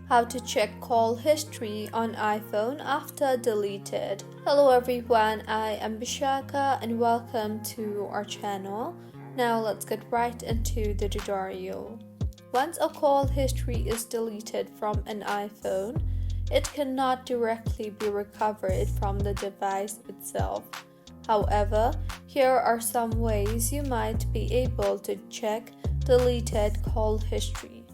How to check call history on iPhone after deleted. Hello everyone, I am Bishaka and welcome to our channel. Now let's get right into the tutorial. Once a call history is deleted from an iPhone, it cannot directly be recovered from the device itself. However, here are some ways you might be able to check deleted call history.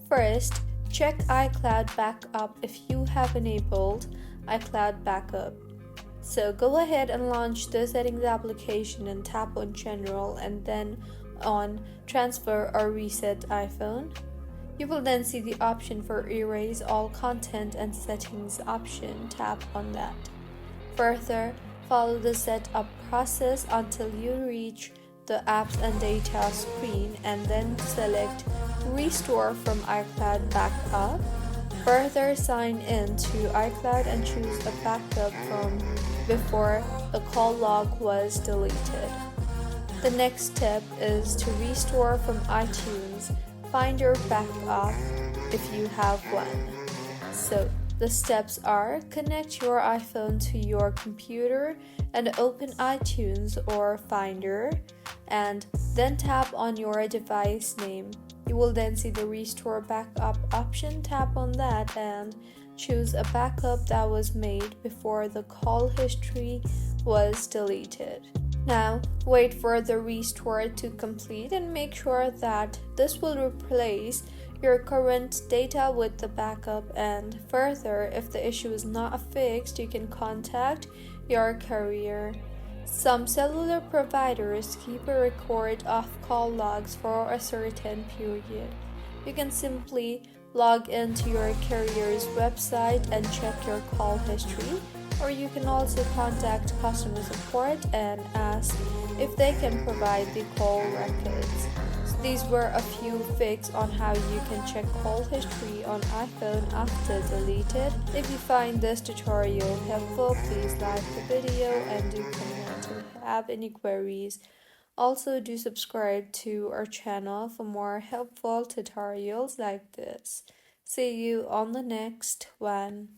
First, check iCloud Backup if you have enabled iCloud Backup. So go ahead and launch the Settings application and tap on General and then on Transfer or Reset iPhone. You will then see the option for Erase All Content and Settings option. Tap on that. Further, follow the setup process until you reach the Apps and Data screen and then select Restore from iCloud Backup. Further, sign in to iCloud and choose a backup from before the call log was deleted. The next step is to restore from iTunes. Find your backup if you have one. So, the steps are: connect your iPhone to your computer and open iTunes or Finder, and then tap on your device name. You will then see the Restore Backup option. Tap on that and choose a backup that was made before the call history was deleted. Now, wait for the restore to complete and make sure that this will replace your current data with the backup. And further, if the issue is not fixed, you can contact your carrier. Some cellular providers keep a record of call logs for a certain period. You can simply log into your carrier's website and check your call history, or you can also contact customer support and ask if they can provide the call records. So these were a few fixes on how you can check call history on iPhone after deleted. If you find this tutorial helpful, please like the video and do comment if you have any queries. Also, do subscribe to our channel for more helpful tutorials like this. See you on the next one.